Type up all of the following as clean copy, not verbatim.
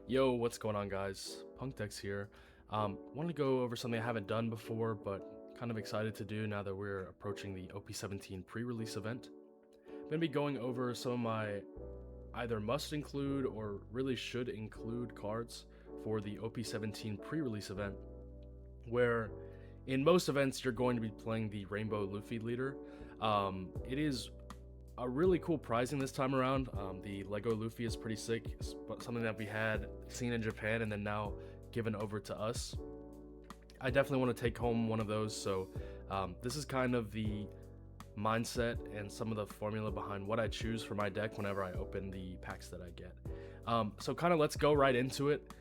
Yo, what's going on, guys? Punkdex here. Wanted to go over something I haven't done before, but kind of excited to do now that we're approaching the OP17 pre-release event. I'm gonna be going over some of my either must include or really should include cards for the OP17 pre-release event, where in most events you're going to be playing the Rainbow Luffy leader. It is a really cool pricing this time around. The Lego Luffy is pretty sick, but something that we had seen in Japan and then now given over to us. I definitely want to take home one of those, so this is kind of the mindset and some of the formula behind what I choose for my deck whenever I open the packs that I get. So kind of let's go right into it.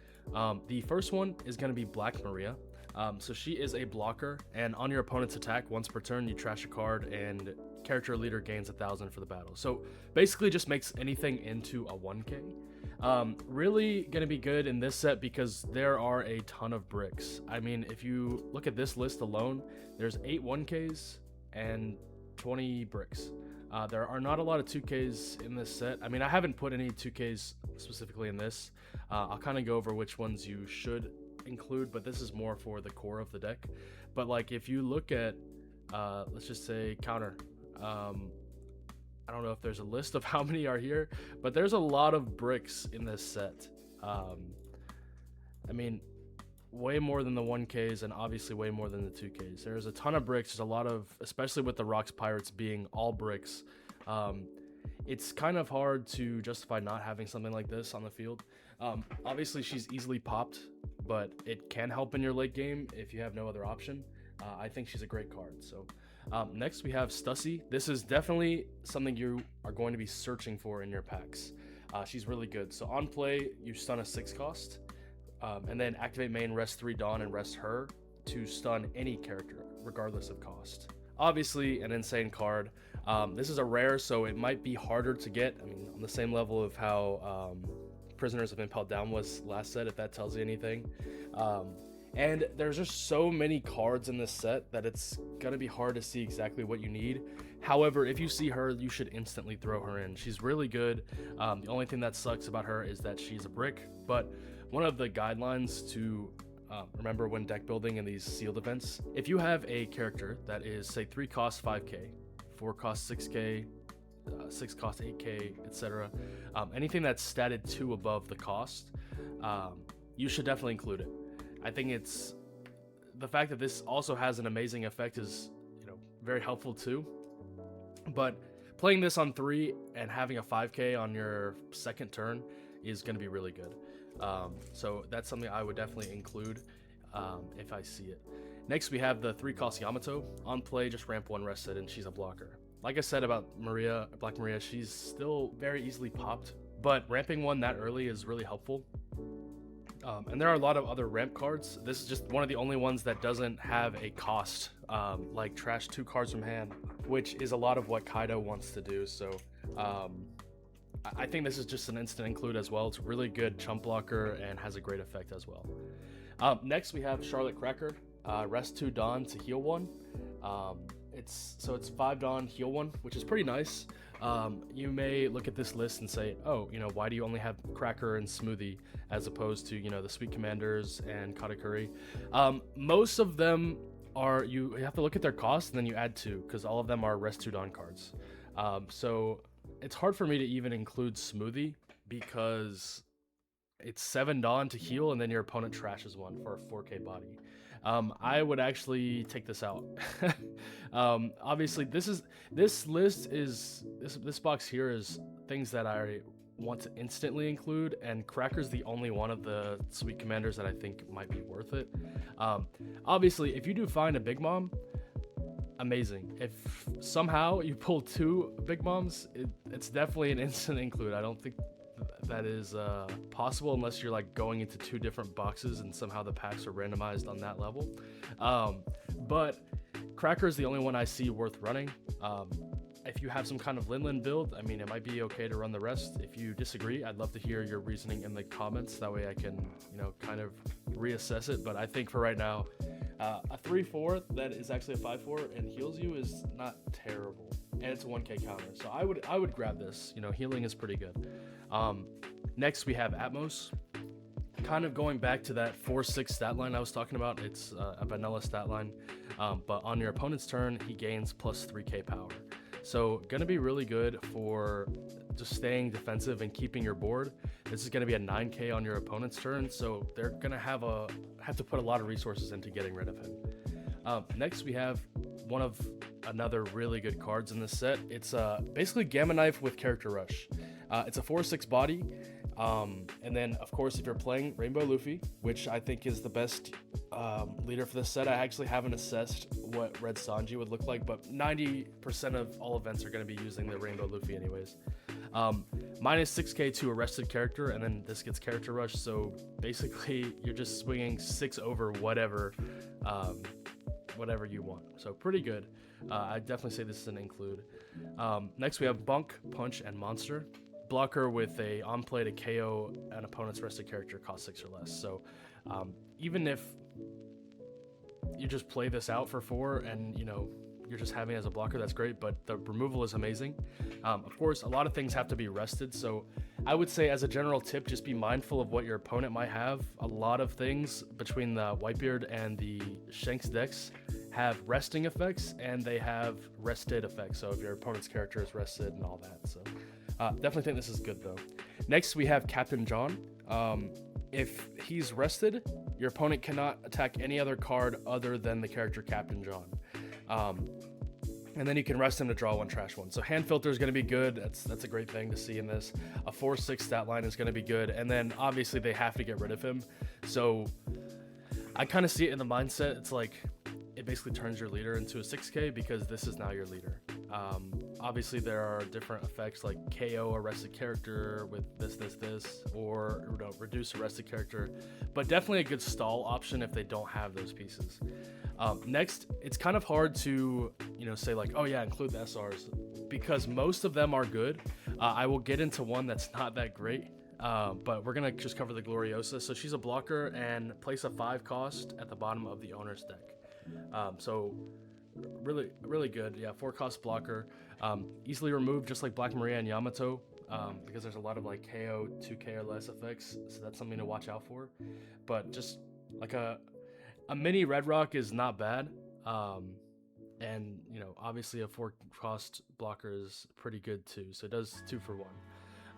The first one is going to be Black Maria. So she is a blocker, and on your opponent's attack once per turn you trash a card and character leader gains 1,000 for the battle. So basically just makes anything into a 1k. Really gonna be good in this set because there are a ton of bricks. I mean, if you look at this list alone, there's 8 1ks and 20 bricks. There are not a lot of 2ks in this set. I mean, I haven't put any 2ks specifically in this. I'll kind of go over which ones you should include, but this is more for the core of the deck. But like if you look at let's just say counter, I don't know if there's a list of how many are here, but there's a lot of bricks in this set. I mean, way more than the 1ks and obviously way more than the 2ks. There's a ton of bricks. There's a lot of, especially with the Rocks Pirates being all bricks, it's kind of hard to justify not having something like this on the field. Obviously she's easily popped, but it can help in your late game if you have no other option. I think she's a great card. So next we have Stussy. This is definitely something you are going to be searching for in your packs. She's really good. So on play, you stun a 6 cost, and then activate main, rest 3 Dawn, and rest her to stun any character, regardless of cost. Obviously, an insane card. This is a rare, so it might be harder to get. I mean, on the same level of how Prisoners of Impel Down was last set, if that tells you anything. And there's just so many cards in this set that it's gonna be hard to see exactly what you need. However, if you see her, you should instantly throw her in. She's really good. The only thing that sucks about her is that she's a brick, but one of the guidelines to remember when deck building in these sealed events, if you have a character that is, say, 3 cost 5k, 4 cost 6k, 6 cost 8k, etc., anything that's statted 2 above the cost, you should definitely include it. I think it's the fact that this also has an amazing effect is, very helpful too. But playing this on 3 and having a 5k on your second turn is going to be really good. So that's something I would definitely include if I see it. Next we have the 3 cost Yamato. On play, just ramp 1 rested, and she's a blocker. Like I said about Black Maria, she's still very easily popped, but ramping 1 that early is really helpful. And there are a lot of other ramp cards. This is just one of the only ones that doesn't have a cost, like trash 2 cards from hand, which is a lot of what Kaido wants to do. So I think this is just an instant include as well. It's really good chump blocker and has a great effect as well. Next we have Charlotte Cracker. Rest 2 Dawn to heal 1. It's 5 Dawn, heal 1, which is pretty nice. You may look at this list and say, oh, why do you only have Cracker and Smoothie as opposed to, the Sweet Commanders and Katakuri? Most of them are, you have to look at their cost and then you add 2, because all of them are Rest 2 Dawn cards. So it's hard for me to even include Smoothie because it's 7 Dawn to heal and then your opponent trashes 1 for a 4k body. I would actually take this out. Obviously this box here is things that I want to instantly include, and Cracker's the only one of the Sweet Commanders that I think might be worth it. Obviously if you do find a Big Mom, amazing. If somehow you pull 2 Big Moms, it's definitely an instant include. I don't think that is possible unless you're like going into 2 different boxes and somehow the packs are randomized on that level. But Cracker is the only one I see worth running. If you have some kind of Linlin build, I mean, it might be okay to run the rest. If you disagree, I'd love to hear your reasoning in the comments. That way I can, kind of reassess it. But I think for right now, a 3-4 that is actually a 5-4 and heals you is not terrible. And it's a 1k counter. So I would grab this. Healing is pretty good. Next we have Atmos. kind of going back to that 4-6 stat line I was talking about. It's a vanilla stat line, but on your opponent's turn, he gains plus 3k power. So gonna be really good for just staying defensive and keeping your board. This is gonna be a 9k on your opponent's turn, so they're gonna have to put a lot of resources into getting rid of him. Next, we have one of another really good cards in this set. It's basically Gamma Knife with Character Rush. It's a 4-6 body. And then, of course, if you're playing Rainbow Luffy, which I think is the best leader for this set, I actually haven't assessed what Red Sanji would look like, but 90% of all events are going to be using the Rainbow Luffy anyways. Minus 6k to arrested character, and then this gets Character Rush, so basically you're just swinging 6 over whatever you want. So pretty good. I definitely say this is an include. Next, we have Bunk, Punch, and Monster. Blocker with a on play to KO an opponent's rested character cost 6 or less. So even if you just play this out for 4 and you're just having it as a blocker, that's great, but the removal is amazing. Of course, a lot of things have to be rested, so I would say as a general tip, just be mindful of what your opponent might have. A lot of things between the Whitebeard and the Shanks decks have resting effects, and they have rested effects, so if your opponent's character is rested and all that. So definitely think this is good though. Next, we have Captain John. If he's rested, your opponent cannot attack any other card other than the character Captain John. And then you can rest him to draw 1, trash 1. So hand filter is going to be good. That's a great thing to see in this. A 4-6 stat line is going to be good. And then obviously they have to get rid of him. So I kind of see it in the mindset. It's like it basically turns your leader into a 6k because this is now your leader. Obviously there are different effects like KO arrested character with this, or reduce arrested character, but definitely a good stall option if they don't have those pieces. Next, it's kind of hard to say like, oh yeah, include the SRs, because most of them are good. I will get into one that's not that great, but we're gonna just cover the Gloriosa. So she's a blocker and place a 5 cost at the bottom of the owner's deck. So really good. Yeah, 4 cost blocker, easily removed just like Black Maria and Yamato, because there's a lot of like KO 2k or less effects, so that's something to watch out for. But just like a mini Red Rock is not bad, and obviously a 4 cost blocker is pretty good too, so it does 2 for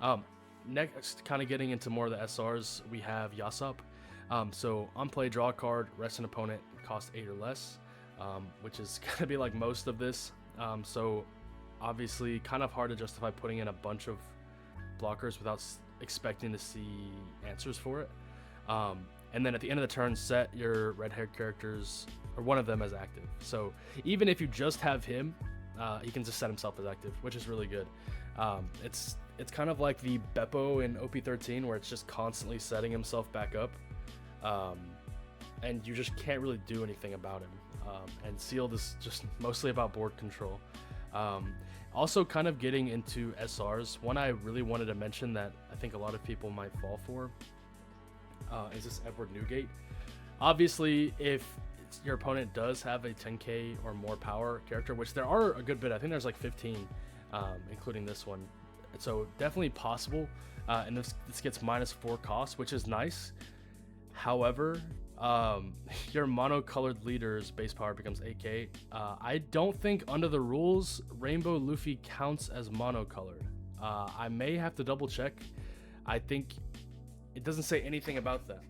1. Next, kind of getting into more of the SRs, we have Yasop. So on play, draw a card, rest an opponent, cost 8 or less, which is gonna be like most of this. So obviously kind of hard to justify putting in a bunch of blockers without expecting to see answers for it. And then at the end of the turn, set your red-haired characters, or one of them, as active. So even if you just have him, he can just set himself as active, which is really good. It's kind of like the Beppo in OP13, where it's just constantly setting himself back up, and you just can't really do anything about him. And Sealed is just mostly about board control. Also, kind of getting into SRs, one I really wanted to mention that I think a lot of people might fall for is this Edward Newgate. Obviously, if your opponent does have a 10k or more power character, which there are a good bit, I think there's like 15, including this one, so definitely possible. And this gets -4 cost, which is nice. However, your monocolored leader's base power becomes 8k. I don't think under the rules Rainbow Luffy counts as monocolored. I may have to double check. I think it doesn't say anything about that.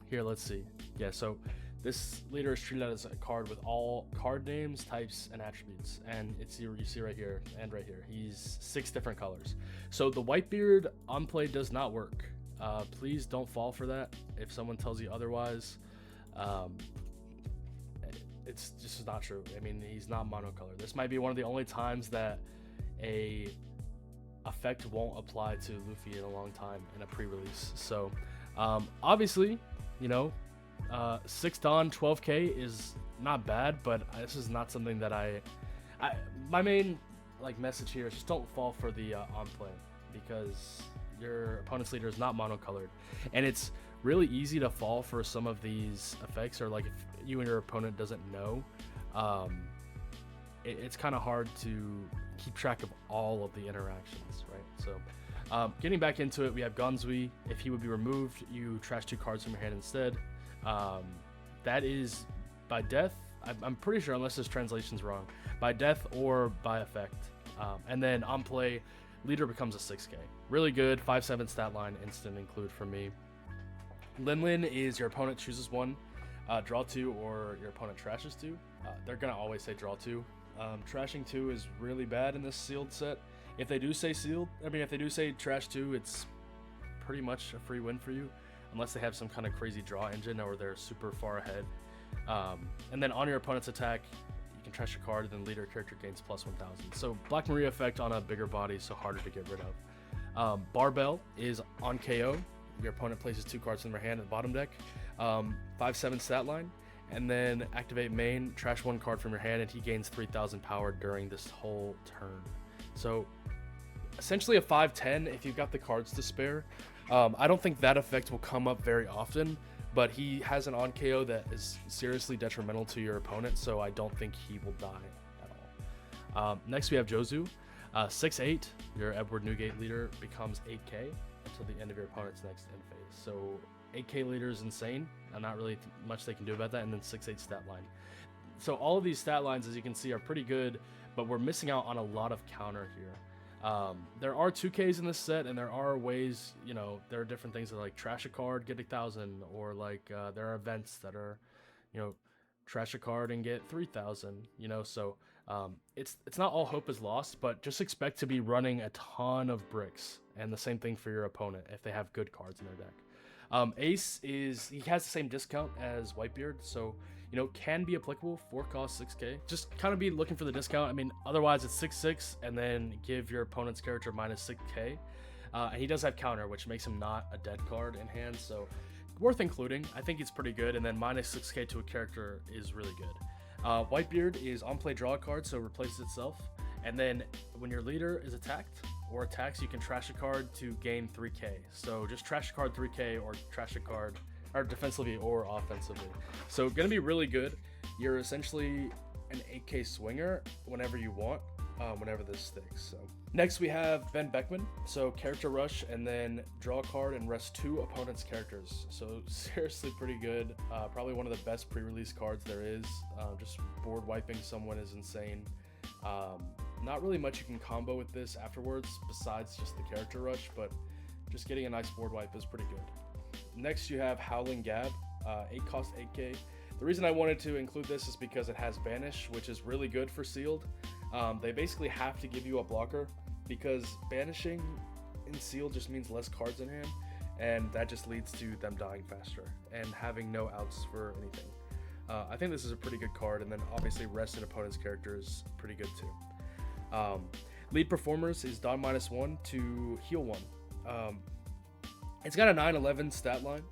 Here, let's see. Yeah, so this leader is treated as a card with all card names, types, and attributes, and you see right here and right here. He's 6 different colors. So the Whitebeard on play does not work. Please don't fall for that. If someone tells you otherwise, it's just not true. I mean, he's not monocolored. This might be one of the only times that a effect won't apply to Luffy in a long time in a pre-release. So obviously, 6 Dawn 12k is not bad, but this is not something that my main message here is just don't fall for the on play, because your opponent's leader is not monocolored, and it's really easy to fall for some of these effects, or if you and your opponent doesn't know, it's kind of hard to keep track of all of the interactions, right? So Getting back into it, we have Gonzui. If he would be removed, you trash 2 cards from your hand instead. That is by death. I'm pretty sure, unless this translation's wrong, by death or by effect. And then on play, leader becomes a 6k. Really good, 5/7 stat line, instant include for me. Lin is your opponent chooses 1, draw 2, or your opponent trashes 2. They're gonna always say draw 2. Trashing 2 is really bad in this sealed set. If they do say trash 2, it's pretty much a free win for you, unless they have some kind of crazy draw engine or they're super far ahead. And then on your opponent's attack, you can trash a card, then leader character gains plus 1000. So Black Maria effect on a bigger body, so harder to get rid of. Barbell is on KO. Your opponent places 2 cards in their hand at the bottom deck. 5/7 stat line. And then activate main, trash 1 card from your hand, and he gains 3000 power during this whole turn. So essentially a 5/10 if you've got the cards to spare. I don't think that effect will come up very often, but he has an on KO that is seriously detrimental to your opponent, so I don't think he will die at all. Next we have Jozu. 6/8, your Edward Newgate leader becomes 8k until the end of your opponent's next end phase. So 8k leader is insane, and not really much they can do about that. And then 6/8 stat line. So all of these stat lines, as you can see, are pretty good, but we're missing out on a lot of counter here. There are 2Ks in this set, and there are ways, there are different things that like trash a card, get 1,000, or like there are events that are, trash a card and get 3,000, so it's not all hope is lost, but just expect to be running a ton of bricks, and the same thing for your opponent if they have good cards in their deck. Ace he has the same discount as Whitebeard, so can be applicable. 4 cost 6k. Just kind of be looking for the discount. I mean, otherwise it's 6/6, and then give your opponent's character minus 6k. And he does have counter, which makes him not a dead card in hand, so worth including. I think it's pretty good, and then minus 6k to a character is really good. Whitebeard is on play draw a card, so replaces itself. And then when your leader is attacked or attacks, you can trash a card to gain 3k. So just trash a card 3k, or trash a card, or defensively or offensively. So gonna be really good. You're essentially an 8k swinger whenever you want, whenever this sticks. So next we have Ben Beckman. So character rush, and then draw a card and rest 2 opponent's characters. So seriously pretty good. Probably one of the best pre-release cards there is. Just board wiping someone is insane. Not really much you can combo with this afterwards besides just the character rush, but just getting a nice board wipe is pretty good. Next you have Howling Gab, 8 cost 8k. The reason I wanted to include this is because it has Banish, which is really good for sealed. They basically have to give you a blocker, because banishing in sealed just means less cards in hand, and that just leads to them dying faster and having no outs for anything. I think this is a pretty good card, and then obviously rest an opponent's character is pretty good too. Lead Performers is dodge -1 to heal 1. It's got a 9/11 stat line,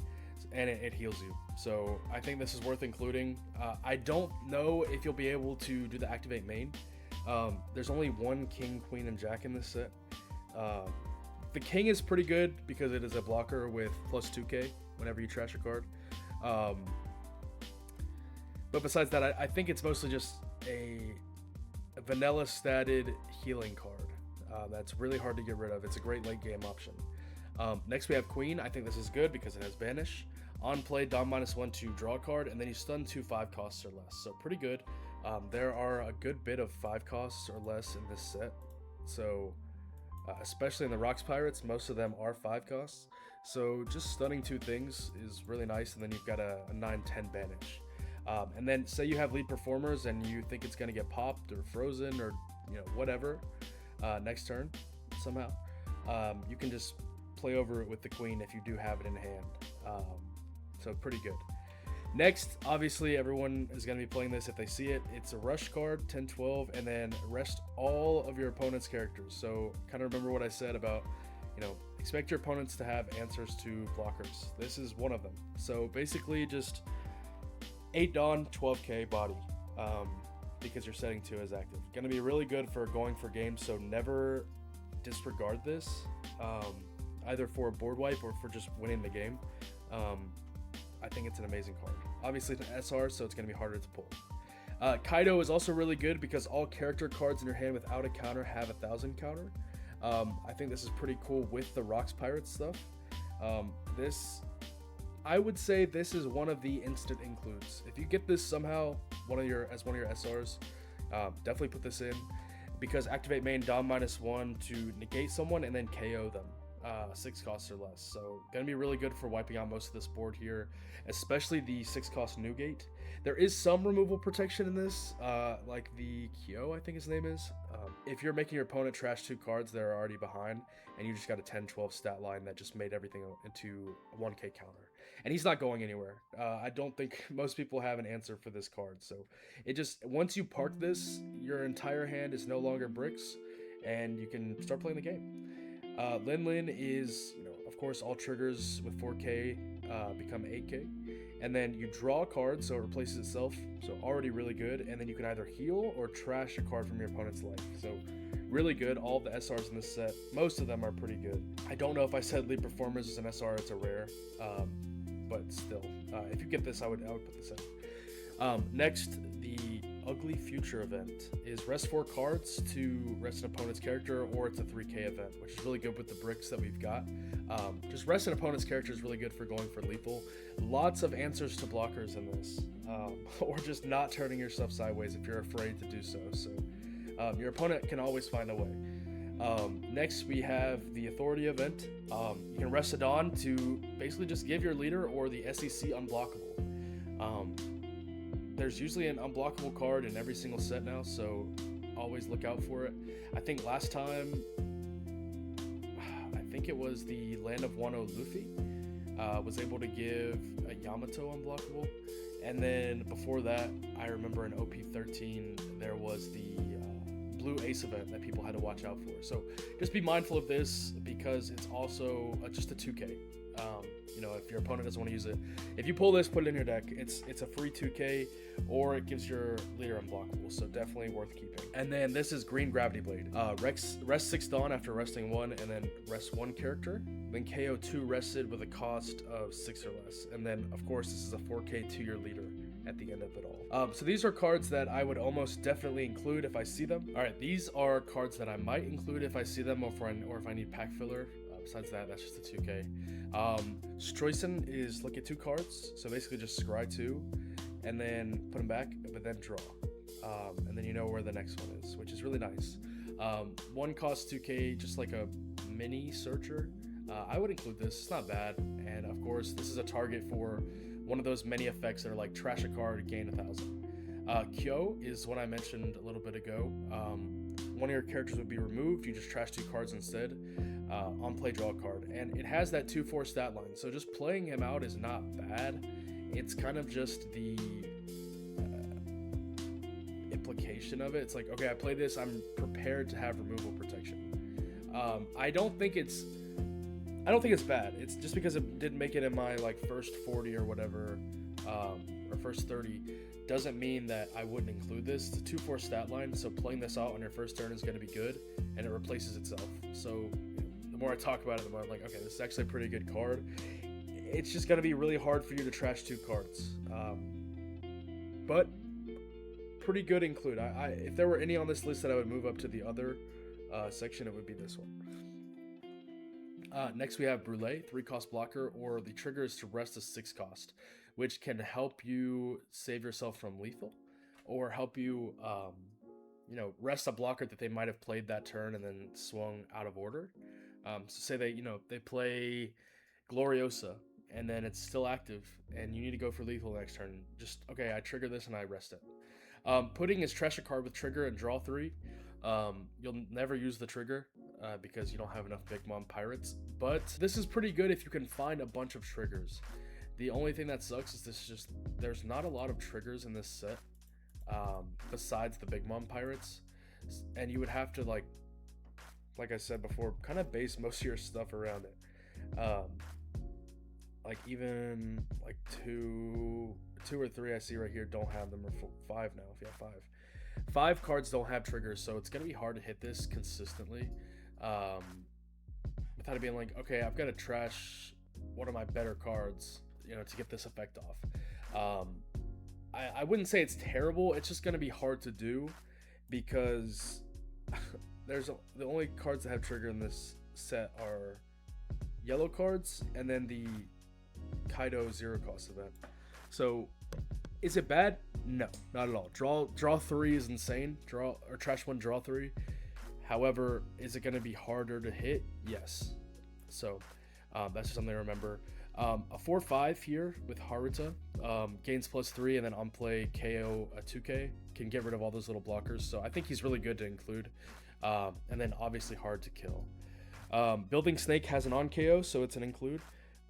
and it heals you. So I think this is worth including. I don't know if you'll be able to do the activate main. There's only 1 king, queen, and jack in this set. The king is pretty good because it is a blocker with plus 2k whenever you trash a card. But besides that, I think it's mostly just a vanilla statted healing card that's really hard to get rid of. It's a great late game option. Next we have Queen. I think this is good because it has Banish. On play, dom -1 to draw a card, and then you stun 2 5 costs or less. So pretty good. There are a good bit of 5 costs or less in this set. So especially in the Rocks Pirates, most of them are 5 costs. So just stunning 2 things is really nice, and then you've got a 9/10 Banish. And then say you have Lead Performers and you think it's going to get popped or frozen or whatever next turn somehow, you can just play over it with the Queen if you do have it in hand. So pretty good. Next, obviously everyone is going to be playing this if they see it. It's a rush card, 10/12, and then rest all of your opponent's characters. So kind of remember what I said about expect your opponents to have answers to blockers. This is one of them. So basically just 8 Dawn, 12k body, because you're setting 2 as active. Going to be really good for going for games, so never disregard this, either for a board wipe or for just winning the game. I think it's an amazing card. Obviously it's an SR, so it's going to be harder to pull. Kaido is also really good because all character cards in your hand without a counter have 1,000 counter. I think this is pretty cool with the Rocks Pirates stuff. This, I would say this is one of the instant includes. If you get this somehow, one of your SRs, definitely put this in, because activate main Dom -1 to negate someone and then KO them. 6 costs or less, so gonna be really good for wiping out most of this board here, especially the 6 cost Newgate. There is some removal protection in this, like the Kyo, I think his name is. If you're making your opponent trash 2 cards that are already behind, and you just got a 10-12 stat line that just made everything into a 1k counter, and he's not going anywhere. I don't think most people have an answer for this card, so it just, once you park this, your entire hand is no longer bricks, and you can start playing the game. Lin Lin is, of course, all triggers with 4k become 8k, and then you draw a card, so it replaces itself, so already really good, and then you can either heal or trash a card from your opponent's life, so really good. All the SRs in this set, most of them are pretty good. I don't know if I said Lead Performers is an SR, it's a rare, but still, if you get this, I would put this in. Next, the Ugly Future event is rest 4 cards to rest an opponent's character, or it's a 3k event, which is really good with the bricks that we've got. Just rest an opponent's character is really good for going for lethal. Lots of answers to blockers in this, or just not turning your stuff sideways if you're afraid to do so. So your opponent can always find a way. Next, we have the Authority event. You can rest a Dawn to basically just give your leader or the SEC unblockable. There's usually an unblockable card in every single set now, so always look out for it. I think last time, I think it was the Land of Wano Luffy, was able to give a Yamato unblockable. And then before that, I remember in OP17, there was the Blue Ace event that people had to watch out for. So just be mindful of this, because it's also just a 2k. If your opponent doesn't want to use it, if you pull this, put it in your deck. It's a free 2k, or it gives your leader unblockable, so definitely worth keeping. And then this is Green Gravity Blade. Rest 6 Dawn after resting 1, and then rest 1 character. Then KO 2 rested with a cost of 6 or less. And then, of course, this is a 4k to your leader at the end of it all. So these are cards that I would almost definitely include if I see them. All right, these are cards that I might include if I see them, or if I need pack filler. Besides that, that's just a 2k. Streusen is look at 2 cards, so basically just scry 2, and then put them back, but then draw. And then you know where the next one is, which is really nice. 1 costs 2k, just like a mini searcher. I would include this, it's not bad. And of course, this is a target for one of those many effects that are like trash a card, gain 1,000. Kyo is what I mentioned a little bit ago. One of your characters would be removed, you just trash 2 cards instead. On play, draw a card, and it has that 2/4 stat line, so just playing him out is not bad. It's kind of just the implication of it. It's like, okay, I play this, I'm prepared to have removal protection. I don't think it's bad. It's just because it didn't make it in my first 40 or whatever, or first 30, doesn't mean that I wouldn't include this. It's a 2/4 stat line, so playing this out on your first turn is going to be good, and it replaces itself. So the more I talk about it, the more I'm like, okay, this is actually a pretty good card. It's just going to be really hard for you to trash 2 cards. But pretty good include. If there were any on this list that I would move up to the other section, it would be this one. Next we have Brûlé, 3 cost blocker, or the trigger is to rest a 6 cost, which can help you save yourself from lethal, or help you, rest a blocker that they might have played that turn and then swung out of order. So say they play Gloriosa, and then it's still active, and you need to go for lethal next turn. Just, okay, I trigger this and I rest it. Pudding is trash a card with trigger and draw 3. You'll never use the trigger because you don't have enough Big Mom Pirates, but this is pretty good if you can find a bunch of triggers. The only thing that sucks is there's not a lot of triggers in this set besides the Big Mom Pirates, and you would have to like I said before, kind of base most of your stuff around it. Even two or 3 I see right here don't have them, or 5 now if you have 5. 5 cards don't have triggers, so it's gonna be hard to hit this consistently without it being like, okay, I've got to trash one of my better cards, to get this effect off. I wouldn't say it's terrible. It's just gonna be hard to do because the only cards that have trigger in this set are yellow cards and then the Kaido 0 cost event. So is it bad? No, not at all. Draw 3 is insane. Trash 1, draw 3. However, is it going to be harder to hit? Yes. So that's just something to remember. A 4/5 here with Haruta gains +3, and then on play KO a 2K can get rid of all those little blockers. So I think he's really good to include. And then obviously hard to kill. Building Snake has an on KO, so it's an include.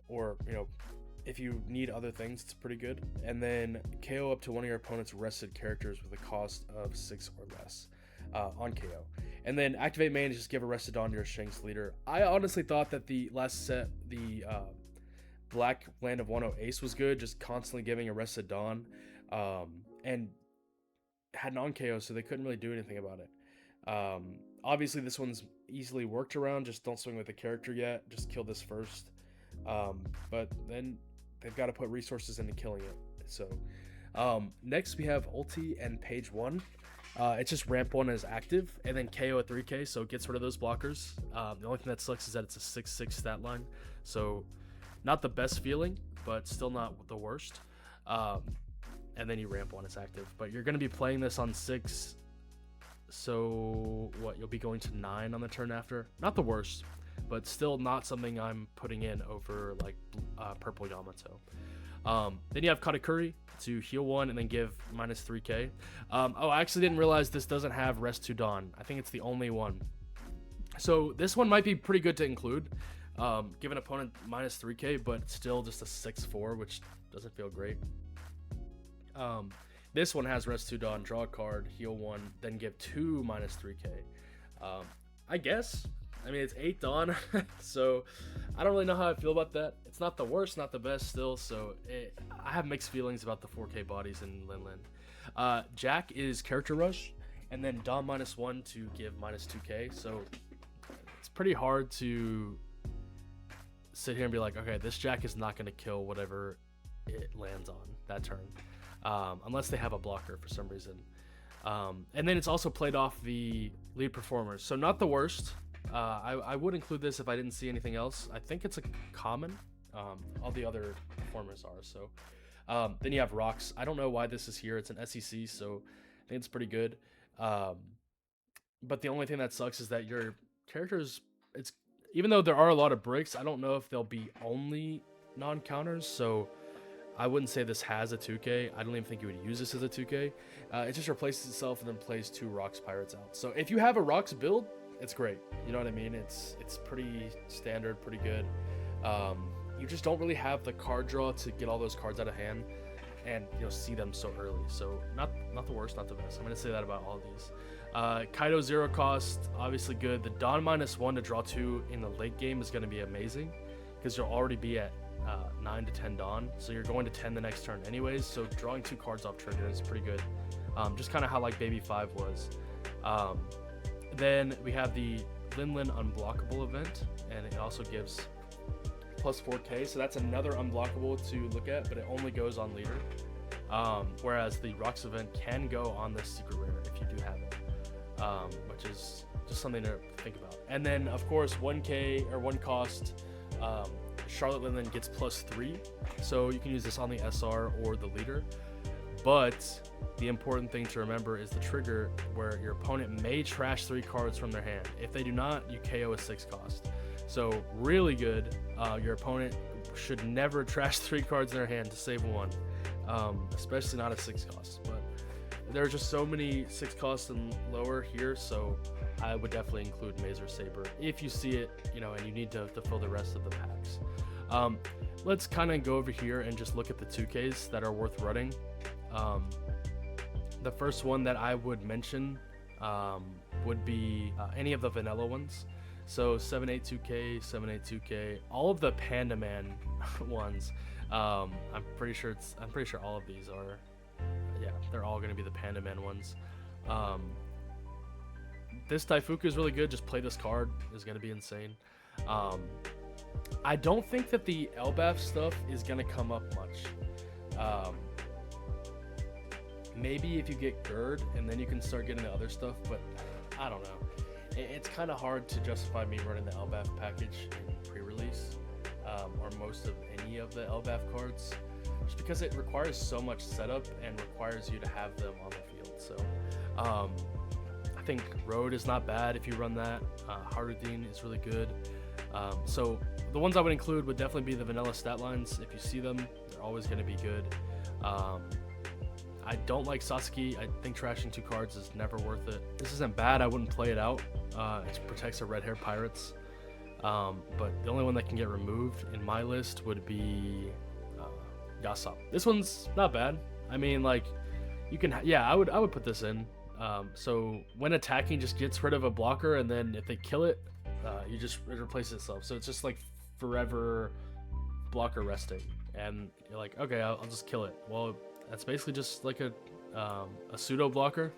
Or, if you need other things, it's pretty good. And then KO up to one of your opponent's rested characters with a cost of 6 or less on KO. And then activate main is just give a rested Dawn to your Shanks leader. I honestly thought that the last set, the Black Land of Wano Ace was good, just constantly giving a rested Dawn, and had an on KO, so they couldn't really do anything about it. Obviously this one's easily worked around, just don't swing with the character yet, just kill this first. But then they've got to put resources into killing it. So next we have ulti and page 1. It's just ramp 1 is active, and then KO at 3k, so it gets rid of those blockers. The only thing that sucks is that it's a 6/6 stat line, so not the best feeling, but still not the worst. And then you ramp 1 is active, but you're going to be playing this on 6, so what, you'll be going to 9 on the turn after. Not the worst, but still not something I'm putting in over like purple Yamato. Then you have Katakuri to heal 1 and then give -3k. I actually didn't realize this doesn't have Rest to Dawn. I think it's the only one. So this one might be pretty good to include. Give an opponent -3k, but still just a 6/4, which doesn't feel great. This one has Rest to Dawn, draw a card, heal 1, then give 2 -3k. I guess. I mean, it's 8 Dawn, so I don't really know how I feel about that. It's not the worst, not the best still, so I have mixed feelings about the 4k bodies in Lin. Jack is Character Rush, and then Dawn -1 to give -2k, so it's pretty hard to sit here and be like, okay, this Jack is not going to kill whatever it lands on that turn, unless they have a blocker for some reason. And then it's also played off the lead performers, so not the worst. I would include this if I didn't see anything else. I think it's a common. All the other performers are. So then you have Rocks. I don't know why this is here. It's an SEC, so I think it's pretty good. But the only thing that sucks is that your characters, even though there are a lot of bricks, I don't know if they'll be only non-counters. So I wouldn't say this has a 2k. I don't even think you would use this as a 2k. It just replaces itself and then plays 2 Rocks Pirates out. So if you have a Rocks build, it's great. You know what I mean? It's pretty standard, pretty good. You just don't really have the card draw to get all those cards out of hand and see them so early. So not the worst, not the best. I'm gonna say that about all of these. Kaido 0 cost, obviously good. The Dawn -1 to draw 2 in the late game is gonna be amazing because you'll already be at 9 to 10 Dawn, so you're going to 10 the next turn anyways. So drawing 2 cards off trigger is pretty good. Just kind of how like Baby 5 was. Then we have the Lin unblockable event, and it also gives +4k, so that's another unblockable to look at, but it only goes on leader. Whereas the Rocks event can go on the secret rare if you do have it, which is just something to think about. And then of course 1k or 1 cost, Charlotte Lin gets +3, so you can use this on the SR or the leader. But the important thing to remember is the trigger, where your opponent may trash 3 cards from their hand. If they do not, you KO a 6 cost. So really good. Your opponent should never trash 3 cards in their hand to save 1, especially not a 6 cost. But there are just so many 6 costs and lower here, so I would definitely include Mazer Saber if you see it, and you need to fill the rest of the packs. Let's kind of go over here and just look at the 2Ks that are worth running. The first one that I would mention would be any of the vanilla ones. So 782k, 782k, all of the Panda Man ones. I'm pretty sure all of these are, they're all going to be the Panda Man ones. This Taifuku is really good. Just play this card, is going to be insane. I don't think that the Elbaf stuff is going to come up much. Maybe if you get Gerd, and then you can start getting the other stuff, but I don't know. it's kind of hard to justify me running the LBAF package in pre-release, or most of any of the LBAF cards, just because it requires so much setup and requires you to have them on the field. So I think Road is not bad if you run that. Harudin is really good. So the ones I would include would definitely be the vanilla stat lines. If you see them, they're always going to be good. I don't like Sasuke. I think trashing 2 cards is never worth it. This isn't bad. I wouldn't play it out. It protects the red hair pirates. But the only one that can get removed in my list would be Yasop. This one's not bad. I mean, like, you can, yeah, I would put this in. So when attacking, just gets rid of a blocker, and then if they kill it, it replaces itself. So it's just like forever blocker resting, and you're like, okay, I'll just kill it. Well, that's basically just like a pseudo blocker,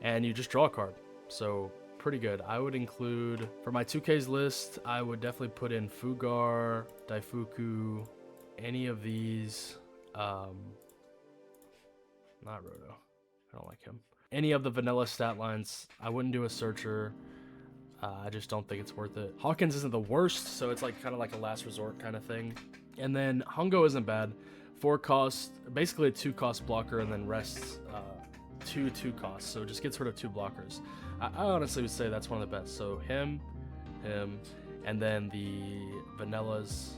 and you just draw a card. So pretty good. I would include, for my 2Ks list, I would definitely put in Fugar, Daifuku, any of these. Not Roto. I don't like him. Any of the vanilla stat lines. I wouldn't do a Searcher. I just don't think it's worth it. Hawkins isn't the worst, so it's like kind of like a last resort kind of thing. And then Hongo isn't bad. 4 cost, basically a 2 cost blocker, and then rests 2 costs, so it just gets rid of 2 blockers. I honestly would say that's one of the best. So him, and then the vanillas,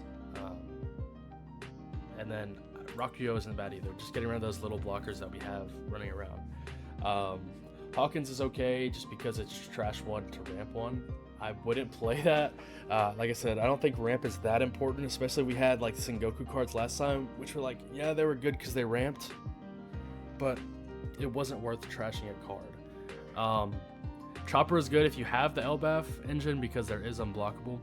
and then Rakuyo isn't bad either. Just getting rid of those little blockers that we have running around. Hawkins is okay just because it's trash 1 to ramp 1. I wouldn't play that. Like I said, I don't think ramp is that important, especially we had like Sengoku cards last time, which were like, yeah, they were good because they ramped, but it wasn't worth trashing a card. Chopper is good if you have the LBAF engine because there is unblockable,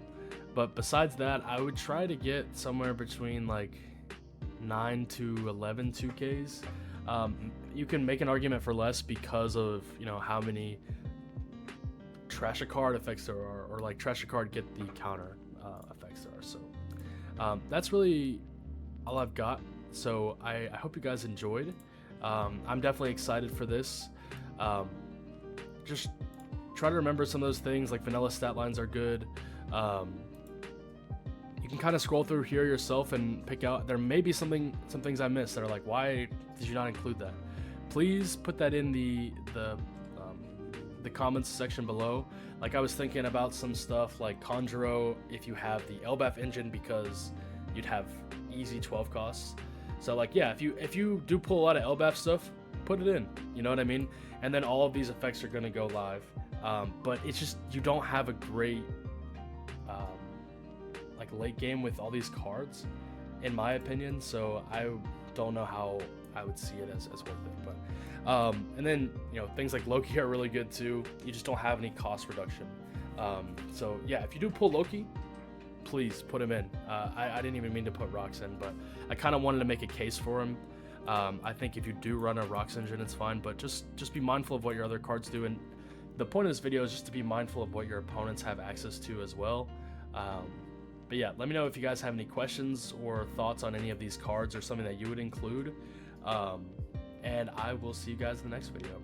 but besides that, I would try to get somewhere between like 9 to 11 2Ks. You can make an argument for less because of, you know, how many trash a card effects there are, or like trash a card get the counter effects there are. So that's really all I've got. So I hope you guys enjoyed. I'm definitely excited for this. Just try to remember some of those things, like vanilla stat lines are good. You can kind of scroll through here yourself and pick out, there may be some things I missed that are like, why did you not include that? Please put that in the comments section below. Like, I was thinking about some stuff like Conjuro if you have the LBAF engine, because you'd have easy 12 costs. So like, yeah, if you do pull a lot of LBAF stuff, put it in, you know what I mean? And then all of these effects are gonna go live. But it's just, you don't have a great like late game with all these cards, in my opinion. So I don't know how I would see it as worth it. But and then, you know, things like Loki are really good too. You just don't have any cost reduction. So yeah, if you do pull Loki, please put him in. I didn't even mean to put Rocks in, but I kind of wanted to make a case for him. I think if you do run a Rocks engine, it's fine, but just be mindful of what your other cards do. And the point of this video is just to be mindful of what your opponents have access to as well. But yeah, let me know if you guys have any questions or thoughts on any of these cards or something that you would include. And I will see you guys in the next video.